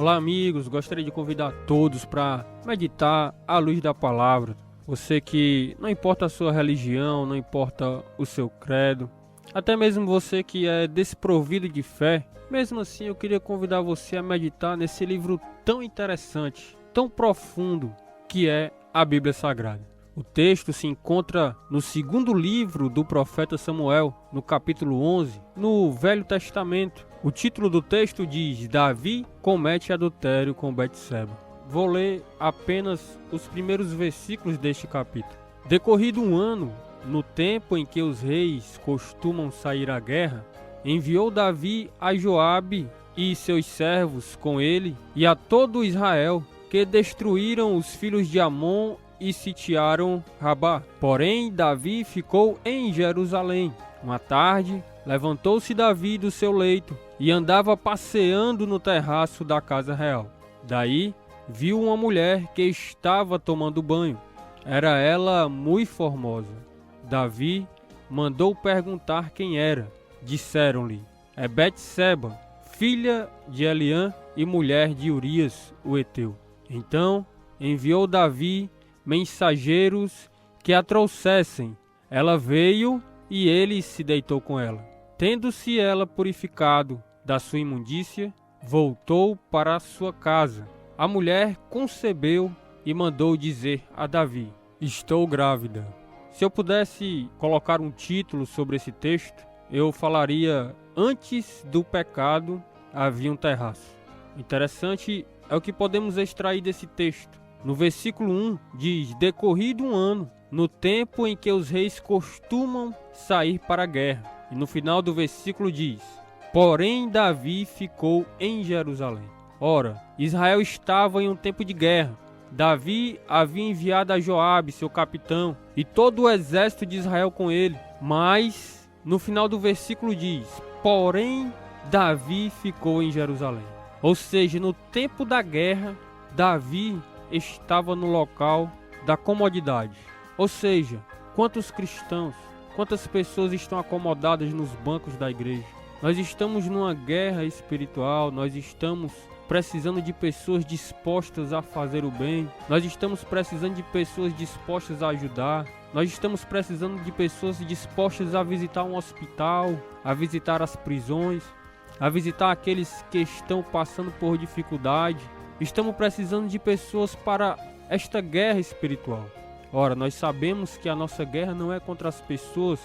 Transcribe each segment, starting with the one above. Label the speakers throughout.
Speaker 1: Olá amigos, gostaria de convidar todos para meditar à luz da palavra. Você que não importa a sua religião, não importa o seu credo, até mesmo você que é desprovido de fé, mesmo assim eu queria convidar você a meditar nesse livro tão interessante, tão profundo, que é a Bíblia Sagrada. O texto se encontra no segundo livro do profeta Samuel, no capítulo 11, no Velho Testamento. O título do texto diz: Davi comete adultério com Betseba. Vou ler apenas os primeiros versículos deste capítulo. Decorrido um ano, no tempo em que os reis costumam sair à guerra, enviou Davi a Joabe e seus servos com ele e a todo Israel, que destruíram os filhos de Amon e sitiaram Rabá. Porém, Davi ficou em Jerusalém. Uma tarde, levantou-se Davi do seu leito e andava passeando no terraço da casa real. Daí, viu uma mulher que estava tomando banho. Era ela muito formosa. Davi mandou perguntar quem era. Disseram-lhe: é Betseba, filha de Eliã e mulher de Urias, o heteu. Então, enviou Davi mensageiros que a trouxessem. Ela veio e ele se deitou com ela. Tendo-se ela purificado da sua imundícia, voltou para a sua casa. A mulher concebeu e mandou dizer a Davi: estou grávida. Se eu pudesse colocar um título sobre esse texto, eu falaria: antes do pecado havia um terraço. Interessante é o que podemos extrair desse texto. No versículo 1 diz: decorrido um ano, no tempo em que os reis costumam sair para a guerra. E no final do versículo diz: porém Davi ficou em Jerusalém. Ora, Israel estava em um tempo de guerra. Davi havia enviado a Joabe, seu capitão, e todo o exército de Israel com ele. Mas, no final do versículo diz: porém Davi ficou em Jerusalém. Ou seja, no tempo da guerra, Davi estava no local da comodidade. Ou seja, quantos cristãos, quantas pessoas estão acomodadas nos bancos da igreja? Nós estamos numa guerra espiritual, nós estamos precisando de pessoas dispostas a fazer o bem, nós estamos precisando de pessoas dispostas a ajudar, nós estamos precisando de pessoas dispostas a visitar um hospital, a visitar as prisões, a visitar aqueles que estão passando por dificuldade. Estamos precisando de pessoas para esta guerra espiritual. Ora, nós sabemos que a nossa guerra não é contra as pessoas,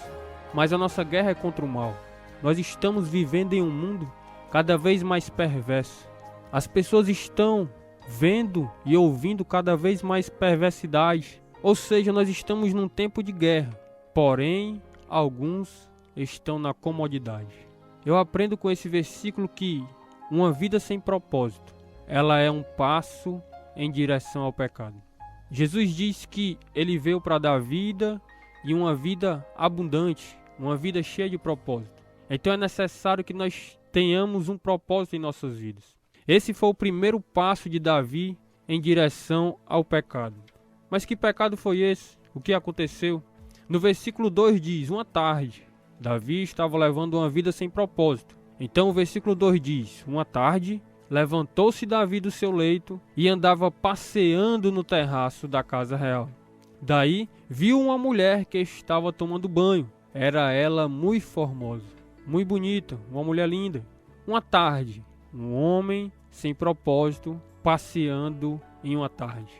Speaker 1: mas a nossa guerra é contra o mal. Nós estamos vivendo em um mundo cada vez mais perverso. As pessoas estão vendo e ouvindo cada vez mais perversidade. Ou seja, nós estamos num tempo de guerra. Porém, alguns estão na comodidade. Eu aprendo com esse versículo que uma vida sem propósito, ela é um passo em direção ao pecado. Jesus diz que ele veio para dar vida e uma vida abundante, uma vida cheia de propósito. Então é necessário que nós tenhamos um propósito em nossas vidas. Esse foi o primeiro passo de Davi em direção ao pecado. Mas que pecado foi esse? O que aconteceu? No versículo 2 diz: uma tarde, Davi estava levando uma vida sem propósito. Então o versículo 2 diz: uma tarde, levantou-se Davi do seu leito e andava passeando no terraço da casa real. Daí viu uma mulher que estava tomando banho. Era ela muito formosa, muito bonita, uma mulher linda. Uma tarde, um homem sem propósito passeando em uma tarde.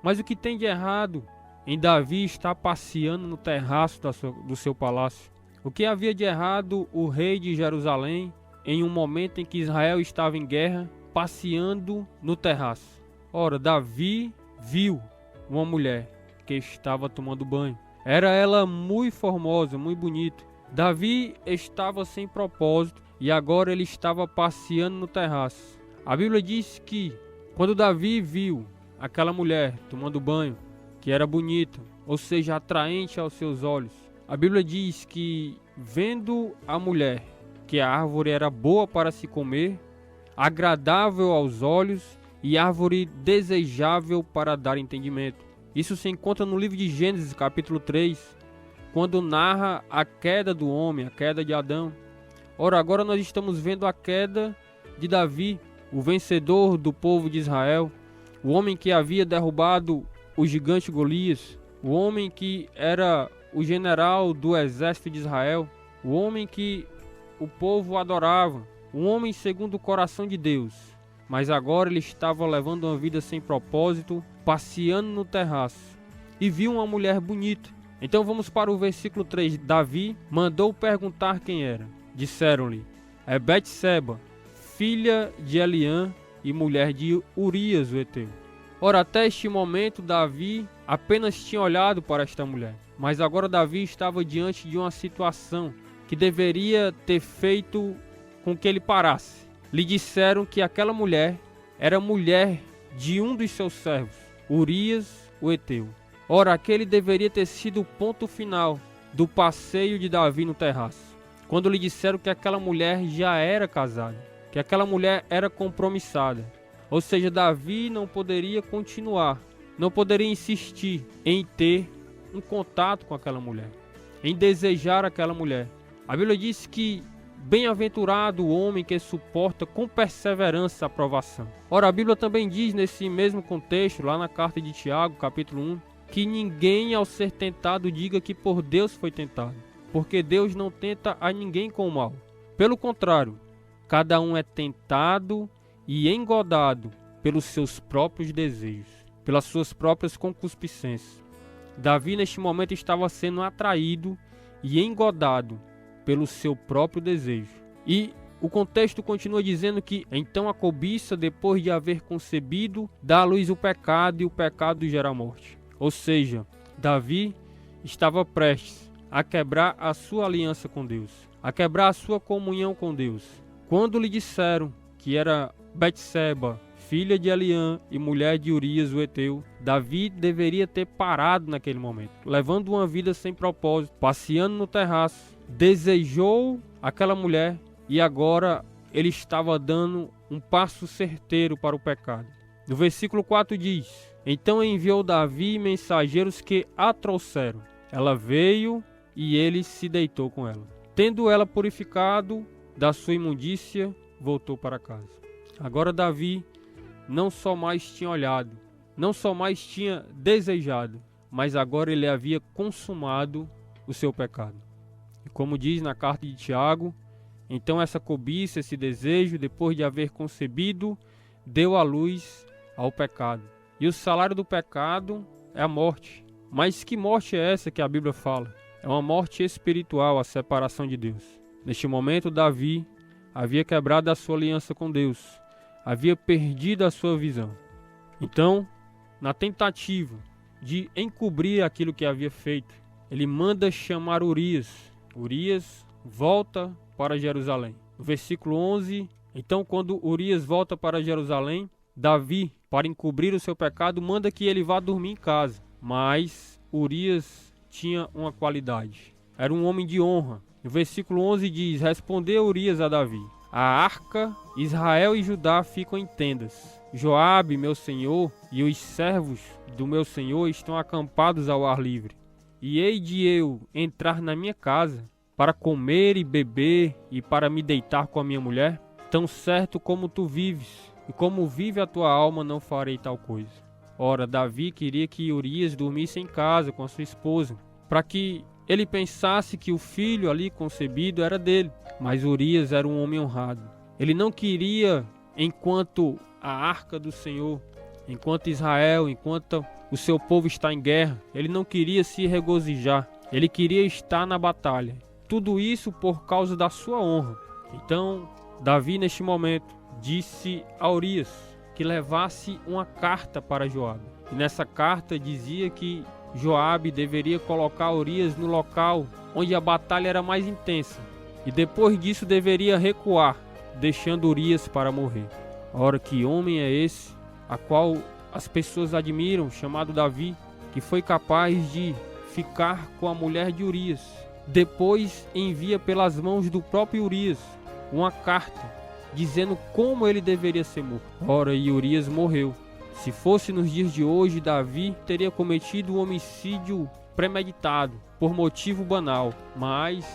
Speaker 1: Mas o que tem de errado em Davi estar passeando no terraço do seu palácio? O que havia de errado o rei de Jerusalém, em um momento em que Israel estava em guerra, passeando no terraço? Ora, Davi viu uma mulher que estava tomando banho. Era ela muito formosa, muito bonita. Davi estava sem propósito e agora ele estava passeando no terraço. A Bíblia diz que quando Davi viu aquela mulher tomando banho, que era bonita, ou seja, atraente aos seus olhos, a Bíblia diz que, vendo a mulher, que a árvore era boa para se comer, agradável aos olhos e árvore desejável para dar entendimento. Isso se encontra no livro de Gênesis, capítulo 3, quando narra a queda do homem, a queda de Adão. Ora, agora nós estamos vendo a queda de Davi. o vencedor do povo de Israel, o homem que havia derrubado o gigante Golias, o homem que era o general do exército de Israel, o homem que o povo adorava, um homem segundo o coração de Deus. Mas agora ele estava levando uma vida sem propósito, passeando no terraço, e viu uma mulher bonita. Então vamos para o versículo 3. Davi mandou perguntar quem era. Disseram-lhe: é Betseba, filha de Eliã e mulher de Urias o Heteu. Ora, até este momento Davi apenas tinha olhado para esta mulher, mas agora Davi estava diante de uma situação que deveria ter feito com que ele parasse. Lhe disseram que aquela mulher era mulher de um dos seus servos, Urias o Heteu. Ora, aquele deveria ter sido o ponto final do passeio de Davi no terraço, quando lhe disseram que aquela mulher já era casada, que aquela mulher era compromissada. Ou seja, Davi não poderia continuar, não poderia insistir em ter um contato com aquela mulher, em desejar aquela mulher. A Bíblia diz que bem-aventurado o homem que suporta com perseverança a provação. Ora, a Bíblia também diz nesse mesmo contexto, lá na carta de Tiago, capítulo 1, que ninguém ao ser tentado diga que por Deus foi tentado, porque Deus não tenta a ninguém com o mal. Pelo contrário, cada um é tentado e engodado pelos seus próprios desejos, pelas suas próprias concupiscências. Davi neste momento estava sendo atraído e engodado pelo seu próprio desejo. E o contexto continua dizendo que então a cobiça, depois de haver concebido, dá à luz o pecado, e o pecado gera a morte. Ou seja, Davi estava prestes a quebrar a sua aliança com Deus, a quebrar a sua comunhão com Deus. Quando lhe disseram que era Betseba, filha de Eliã e mulher de Urias o Heteu, Davi deveria ter parado naquele momento, levando uma vida sem propósito, passeando no terraço, desejou aquela mulher e agora ele estava dando um passo certeiro para o pecado. No versículo 4 diz: então enviou Davi mensageiros que a trouxeram. Ela veio e ele se deitou com ela. Tendo ela purificado da sua imundícia, voltou para casa. Agora Davi não só mais tinha olhado, não só mais tinha desejado, mas agora ele havia consumado o seu pecado. E como diz na carta de Tiago, então essa cobiça, esse desejo, depois de haver concebido, deu à luz ao pecado. E o salário do pecado é a morte. Mas que morte é essa que a Bíblia fala? É uma morte espiritual, a separação de Deus. Neste momento, Davi havia quebrado a sua aliança com Deus, havia perdido a sua visão. Então, na tentativa de encobrir aquilo que havia feito, ele manda chamar Urias. Urias volta para Jerusalém. No versículo 11, então quando Urias volta para Jerusalém, Davi, para encobrir o seu pecado, manda que ele vá dormir em casa. Mas Urias tinha uma qualidade. Era um homem de honra. No versículo 11 diz: respondeu Urias a Davi: a arca, Israel e Judá ficam em tendas. Joabe, meu senhor, e os servos do meu senhor estão acampados ao ar livre. E hei de eu entrar na minha casa para comer e beber e para me deitar com a minha mulher? Tão certo como tu vives e como vive a tua alma, não farei tal coisa. Ora, Davi queria que Urias dormisse em casa com a sua esposa, para que ele pensasse que o filho ali concebido era dele. Mas Urias era um homem honrado. Ele não queria, enquanto a arca do Senhor, enquanto Israel, enquanto o seu povo está em guerra, ele não queria se regozijar. Ele queria estar na batalha. Tudo isso por causa da sua honra. Então, Davi, neste momento, disse a Urias que levasse uma carta para Joabe. E nessa carta dizia que Joabe deveria colocar Urias no local onde a batalha era mais intensa. E depois disso deveria recuar, deixando Urias para morrer. Ora, que homem é esse, a qual as pessoas admiram, chamado Davi, que foi capaz de ficar com a mulher de Urias. Depois envia pelas mãos do próprio Urias uma carta dizendo como ele deveria ser morto. Ora, e Urias morreu. Se fosse nos dias de hoje, Davi teria cometido um homicídio premeditado, por motivo banal. Mas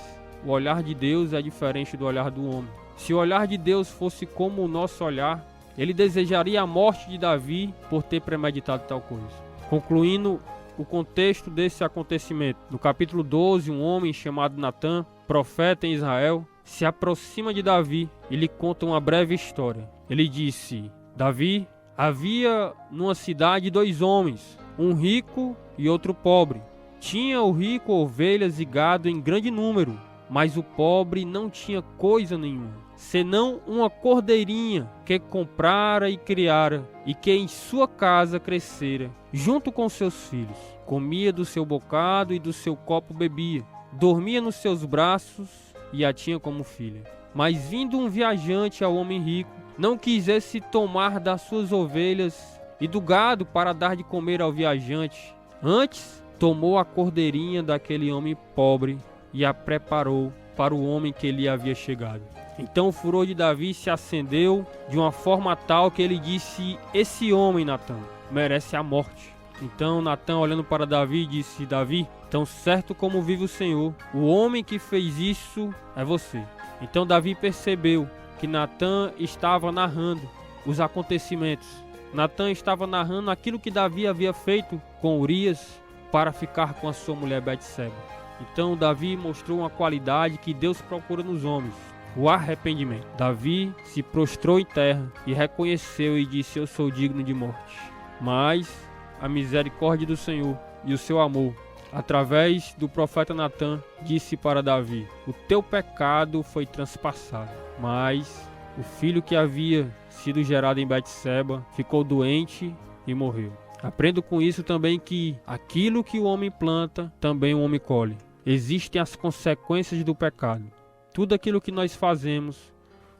Speaker 1: o olhar de Deus é diferente do olhar do homem. Se o olhar de Deus fosse como o nosso olhar, ele desejaria a morte de Davi por ter premeditado tal coisa. Concluindo o contexto desse acontecimento, no capítulo 12, um homem chamado Natã, profeta em Israel, se aproxima de Davi e lhe conta uma breve história. Ele disse: Davi, havia numa cidade 2 homens, um rico e outro pobre. Tinha o rico ovelhas e gado em grande número, mas o pobre não tinha coisa nenhuma, senão uma cordeirinha que comprara e criara, e que em sua casa crescera, junto com seus filhos. Comia do seu bocado e do seu copo bebia, dormia nos seus braços e a tinha como filha. Mas vindo um viajante ao homem rico, não quisesse tomar das suas ovelhas e do gado para dar de comer ao viajante. Antes, tomou a cordeirinha daquele homem pobre e a preparou para o homem que lhe havia chegado. Então o furor de Davi se acendeu de uma forma tal que ele disse: esse homem, Natã, merece a morte. Então Natã, olhando para Davi, disse: Davi, tão certo como vive o Senhor, o homem que fez isso é você. Então Davi percebeu que Natã estava narrando os acontecimentos. Natã estava narrando aquilo que Davi havia feito com Urias para ficar com a sua mulher Betseba. Então Davi mostrou uma qualidade que Deus procura nos homens: o arrependimento. Davi se prostrou em terra e reconheceu e disse: eu sou digno de morte. Mas a misericórdia do Senhor e o seu amor, através do profeta Natã, disse para Davi: o teu pecado foi transpassado. Mas o filho que havia sido gerado em Betseba ficou doente e morreu. Aprendo com isso também que aquilo que o homem planta, também o homem colhe. Existem as consequências do pecado. Tudo aquilo que nós fazemos,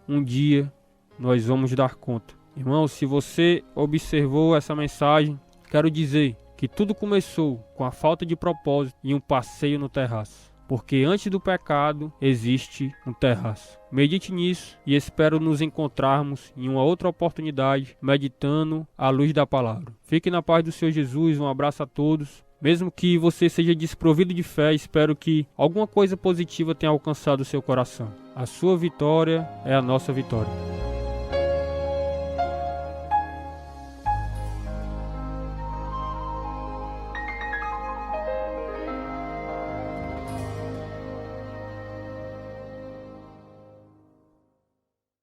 Speaker 1: um dia nós vamos dar conta. Irmão, se você observou essa mensagem, quero dizer que tudo começou com a falta de propósito e um passeio no terraço. Porque antes do pecado existe um terraço. Medite nisso e espero nos encontrarmos em uma outra oportunidade, meditando à luz da palavra. Fique na paz do Senhor Jesus, um abraço a todos. Mesmo que você seja desprovido de fé, espero que alguma coisa positiva tenha alcançado o seu coração. A sua vitória é a nossa vitória.